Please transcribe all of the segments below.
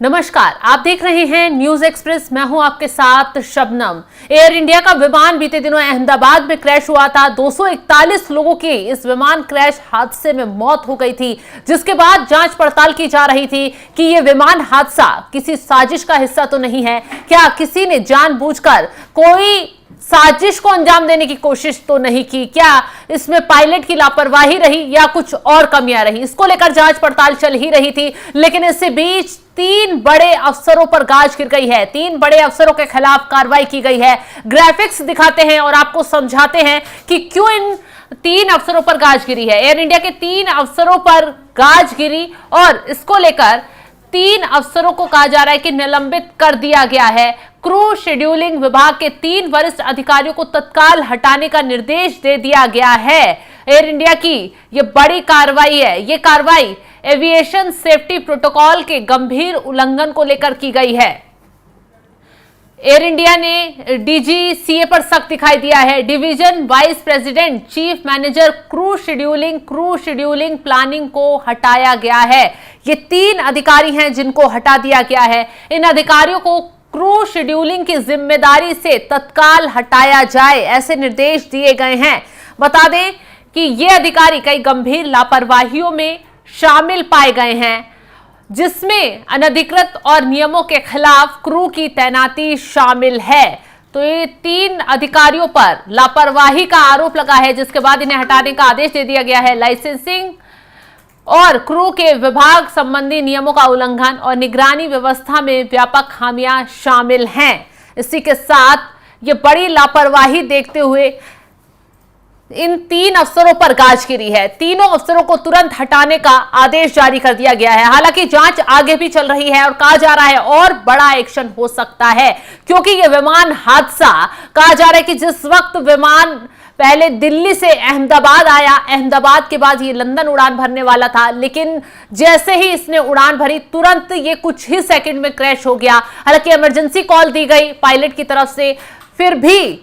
नमस्कार, आप देख रहे हैं न्यूज एक्सप्रेस। मैं हूं आपके साथ शबनम। एयर इंडिया का विमान बीते दिनों अहमदाबाद में क्रैश हुआ था। 241 लोगों की इस विमान क्रैश हादसे में मौत हो गई थी, जिसके बाद जांच पड़ताल की जा रही थी कि यह विमान हादसा किसी साजिश का हिस्सा तो नहीं है। क्या किसी ने जानबूझकर कोई साजिश को अंजाम देने की कोशिश तो नहीं की? क्या इसमें पायलट की लापरवाही रही या कुछ और कमियां रही? इसको लेकर जांच पड़ताल चल ही रही थी, लेकिन इससे बीच 3 बड़े अफसरों पर गाज गिर गई है। 3 बड़े अफसरों के खिलाफ कार्रवाई की गई है। ग्राफिक्स दिखाते हैं और आपको समझाते हैं कि क्यों इन 3 अफसरों पर गाज गिरी है। एयर इंडिया के 3 अफसरों पर गाज गिरी और इसको लेकर 3 अफसरों को कहा जा रहा है कि निलंबित कर दिया गया है। क्रू शेड्यूलिंग विभाग के 3 वरिष्ठ अधिकारियों को तत्काल हटाने का निर्देश दे दिया गया है। एयर इंडिया की यह बड़ी कार्रवाई है। यह कार्रवाई एविएशन सेफ्टी प्रोटोकॉल के गंभीर उल्लंघन को लेकर की गई है। एयर इंडिया ने डीजीसीए पर सख्त दिखाई दिया है। Division vice president chief manager crew scheduling planning को हटाया गया है। ये 3 अधिकारी हैं जिनको हटा दिया गया है। इन अधिकारियों को क्रू शेड्यूलिंग की जिम्मेदारी से तत्काल हटाया जाए, ऐसे निर्देश दिए गए हैं। बता दें कि ये अधिकारी कई गंभीर लापरवाहियों में शामिल पाए गए हैं, जिसमें अनधिकृत और नियमों के खिलाफ क्रू की तैनाती शामिल है। तो ये 3 अधिकारियों पर लापरवाही का आरोप लगा है, जिसके बाद इन्हें हटाने का आदेश दे दिया गया है। लाइसेंसिंग और क्रू के विभाग संबंधी नियमों का उल्लंघन और निगरानी व्यवस्था में व्यापक खामियां शामिल हैं। इसी के साथ ये बड़ी लापरवाही देखते हुए इन 3 अफसरों पर गाज गिरी है। तीनों अफसरों को तुरंत हटाने का आदेश जारी कर दिया गया है। हालांकि जांच आगे भी चल रही है और कहा जा रहा है और बड़ा एक्शन हो सकता है, क्योंकि यह विमान हादसा कहा जा रहा है कि जिस वक्त विमान पहले दिल्ली से अहमदाबाद आया, अहमदाबाद के बाद ये लंदन उड़ान भरने वाला था, लेकिन जैसे ही इसने उड़ान भरी तुरंत ये कुछ ही सेकंड में क्रैश हो गया। हालांकि इमरजेंसी कॉल दी गई पायलट की तरफ से, फिर भी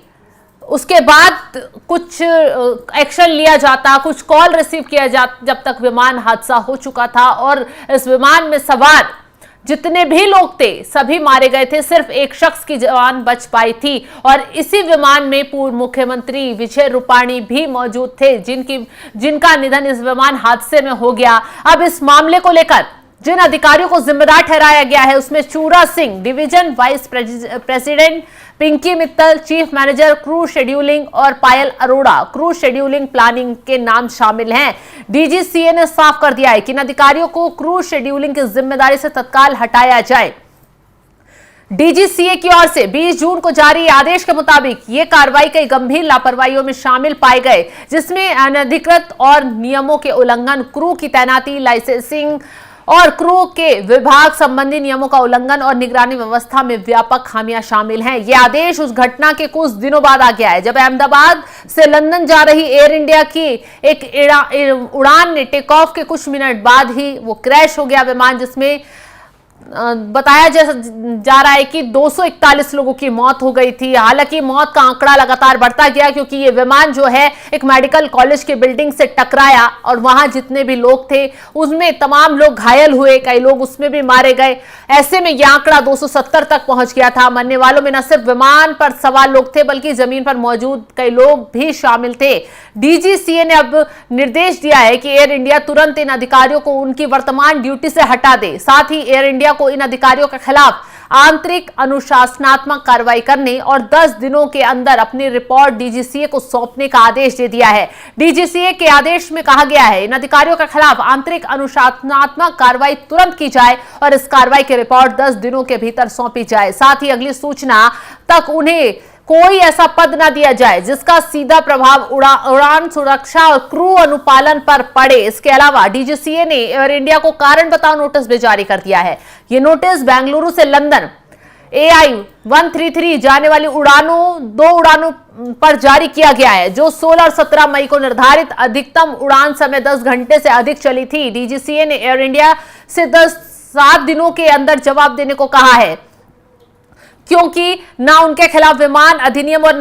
उसके बाद कुछ एक्शन लिया जाता, कुछ कॉल रिसीव किया जाता, जब तक विमान हादसा हो चुका था और इस विमान में सवार जितने भी लोग थे सभी मारे गए थे। सिर्फ एक शख्स की जान बच पाई थी और इसी विमान में पूर्व मुख्यमंत्री विजय रूपाणी भी मौजूद थे, जिनका निधन इस विमान हादसे में हो गया। अब इस मामले को लेकर जिन अधिकारियों को जिम्मेदार ठहराया गया है उसमें Chura Singh, division vice president Pinky Mittal, chief manager crew scheduling और Payal Arora crew scheduling planning के नाम शामिल हैं। डीजीसीए ने साफ कर दिया है कि इन अधिकारियों को क्रू शेड्यूलिंग की जिम्मेदारी से तत्काल हटाया जाए। डीजीसीए की ओर से 20 जून को जारी आदेश के मुताबिक ये कार्रवाई कई गंभीर लापरवाहियों में शामिल पाए गए, जिसमें अनधिकृत और नियमों के उल्लंघन, क्रू की तैनाती, लाइसेंसिंग और क्रू के विभाग संबंधी नियमों का उल्लंघन और निगरानी व्यवस्था में व्यापक खामियां शामिल हैं। यह आदेश उस घटना के कुछ दिनों बाद आ गया है जब अहमदाबाद से लंदन जा रही एयर इंडिया की एक उड़ान ने टेक ऑफ के कुछ मिनट बाद ही वो क्रैश हो गया विमान, जिसमें बताया जा रहा है कि 241 लोगों की मौत हो गई थी। हालांकि मौत का आंकड़ा लगातार बढ़ता गया, क्योंकि ये विमान जो है एक मेडिकल कॉलेज की बिल्डिंग से टकराया और वहां जितने भी लोग थे उसमें तमाम लोग घायल हुए, कई लोग उसमें भी मारे गए। ऐसे में यह आंकड़ा 270 तक पहुंच गया था। मरने वालों में न सिर्फ विमान पर सवार लोग थे बल्कि जमीन पर मौजूद कई लोग भी शामिल थे। डीजीसीए ने अब निर्देश दिया है कि एयर इंडिया तुरंत इन अधिकारियों को उनकी वर्तमान ड्यूटी से हटा दे। साथ ही एयर इंडिया को इन अधिकारियों के खिलाफ आंतरिक अनुशासनात्मक कार्रवाई करने और 10 दिनों के अंदर अपनी रिपोर्ट डीजीसीए को सौंपने का आदेश दे दिया है। डीजीसीए के आदेश में कहा गया है इन अधिकारियों के खिलाफ आंतरिक अनुशासनात्मक कार्रवाई तुरंत की जाए और इस कार्रवाई की रिपोर्ट 10 दिनों के भीतर सौंपी जाए। साथ ही अगली सूचना तक उन्हें कोई ऐसा पद ना दिया जाए जिसका सीधा प्रभाव उड़ान सुरक्षा और क्रू अनुपालन पर पड़े। इसके अलावा डीजीसीए ने एयर इंडिया को कारण बताओ नोटिस भी जारी कर दिया है। यह नोटिस बेंगलुरु से लंदन AI 133 जाने वाली दो उड़ानों पर जारी किया गया है, जो 16 और 17 मई को निर्धारित अधिकतम उड़ान समय 10 घंटे से अधिक चली थी। डीजीसीए ने एयर इंडिया से 7 दिनों के अंदर जवाब देने को कहा है, क्योंकि ना उनके खिलाफ विमान अधिनियम और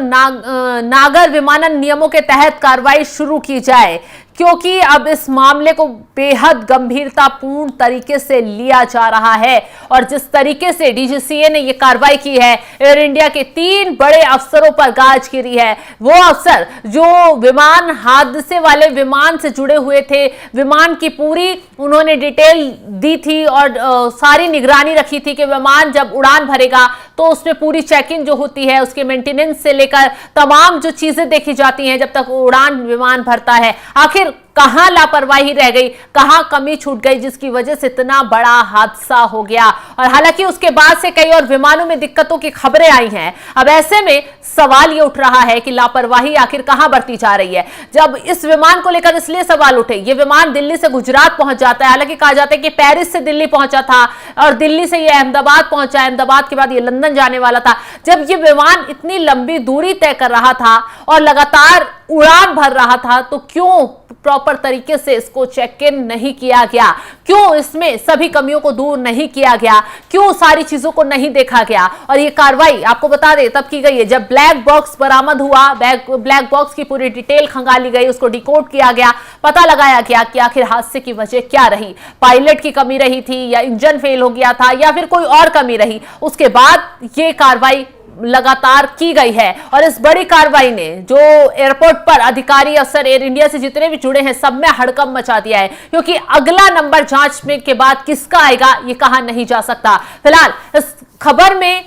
नागर विमानन नियमों के तहत कार्रवाई शुरू की जाए। क्योंकि अब इस मामले को बेहद गंभीरतापूर्ण तरीके से लिया जा रहा है। और जिस तरीके से डीजीसीए ने यह कार्रवाई की है, एयर इंडिया के 3 बड़े अफसरों पर गाज गिरी है। वो अफसर जो विमान हादसे वाले विमान से जुड़े हुए थे, विमान की पूरी उन्होंने डिटेल दी थी और सारी निगरानी रखी थी कि विमान जब उड़ान भरेगा तो उसमें पूरी चेकिंग जो होती है, उसके मेंटेनेंस से लेकर तमाम जो चीजें देखी जाती हैं जब तक उड़ान विमान भरता है। आखिर कहां लापरवाही रह गई, कहां कमी छूट गई जिसकी वजह से इतना बड़ा हादसा हो गया। और हालांकि उसके बाद से कई और विमानों में दिक्कतों की खबरें आई हैं। अब ऐसे में सवाल ये उठ रहा है कि लापरवाही आखिर कहां बरती जा रही है। जब इस विमान को लेकर इसलिए सवाल उठे, ये विमान दिल्ली से गुजरात पहुंच जाता है। हालांकि कहा जाता है कि पेरिस से दिल्ली पहुंचा था और दिल्ली से ये अहमदाबाद पहुंचा, अहमदाबाद के बाद ये लंदन जाने वाला था। जब ये विमान इतनी लंबी दूरी तय कर रहा था और लगातार उड़ान भर रहा था, तो क्यों प्रॉपर तरीके से इसको चेक इन नहीं किया गया? क्यों इसमें सभी कमियों को दूर नहीं किया गया? क्यों सारी चीजों को नहीं देखा गया? और ये कार्रवाई आपको बता दें तब की गई है जब ब्लैक बॉक्स बरामद हुआ, ब्लैक बॉक्स की पूरी डिटेल खंगाली गई, उसको डिकोड किया गया, पता लगाया गया कि आखिर हादसे की वजह क्या रही। पायलट की कमी रही थी या इंजन फेल हो गया था या फिर कोई और कमी रही। उसके बाद ये कार्रवाई लगातार की गई है और इस बड़ी कार्रवाई ने जो एयरपोर्ट पर अधिकारी अफसर एयर इंडिया से जितने भी जुड़े हैं सब में हड़कंप मचा दिया है, क्योंकि अगला नंबर जांच में के बाद किसका आएगा ये कहा नहीं जा सकता। फिलहाल इस खबर में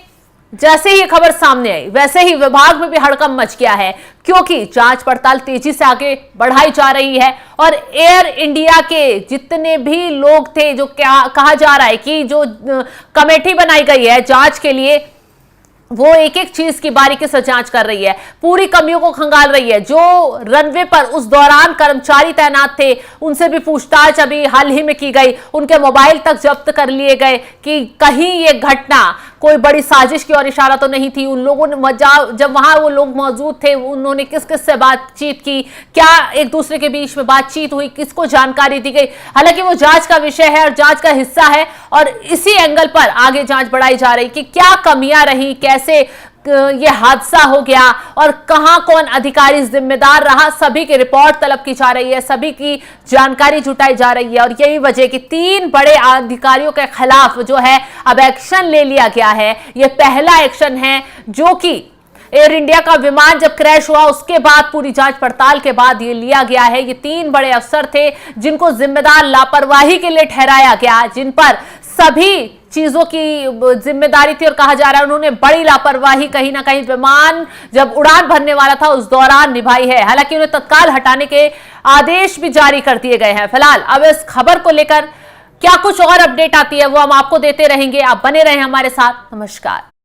जैसे ही खबर सामने आई वैसे ही विभाग में भी हड़कंप मच गया है, क्योंकि जांच पड़ताल तेजी से आगे बढ़ाई जा रही है। और एयर इंडिया के जितने भी लोग थे, जो क्या कहा जा रहा है कि जो कमेटी बनाई गई है जांच के लिए, वो एक एक चीज की बारीकी से जांच कर रही है, पूरी कमियों को खंगाल रही है। जो रनवे पर उस दौरान कर्मचारी तैनात थे उनसे भी पूछताछ अभी हाल ही में की गई, उनके मोबाइल तक जब्त कर लिए गए कि कहीं ये घटना कोई बड़ी साजिश की ओर इशारा तो नहीं थी। उन लोगों ने जब वहां वो लोग मौजूद थे उन्होंने किस किस से बातचीत की, क्या एक दूसरे के बीच में बातचीत हुई, किसको जानकारी दी गई। हालांकि वो जांच का विषय है और जांच का हिस्सा है और इसी एंगल पर आगे जांच बढ़ाई जा रही कि क्या कमियां रही, कैसे ये हादसा हो गया और कहां कौन अधिकारी जिम्मेदार रहा। सभी की रिपोर्ट तलब की जा रही है, सभी की जानकारी जुटाई जा रही है और यही वजह कि 3 बड़े अधिकारियों के खिलाफ जो है अब एक्शन ले लिया गया है। यह पहला एक्शन है जो कि एयर इंडिया का विमान जब क्रैश हुआ उसके बाद पूरी जांच पड़ताल के बाद ये लिया गया है। ये 3 बड़े अफसर थे जिनको जिम्मेदार लापरवाही के लिए ठहराया गया, जिन पर सभी चीजों की जिम्मेदारी थी और कहा जा रहा है उन्होंने बड़ी लापरवाही कहीं ना कहीं विमान जब उड़ान भरने वाला था उस दौरान निभाई है। हालांकि उन्हें तत्काल हटाने के आदेश भी जारी कर दिए गए हैं। फिलहाल अब इस खबर को लेकर क्या कुछ और अपडेट आती है वो हम आपको देते रहेंगे। आप बने रहें हमारे साथ। नमस्कार।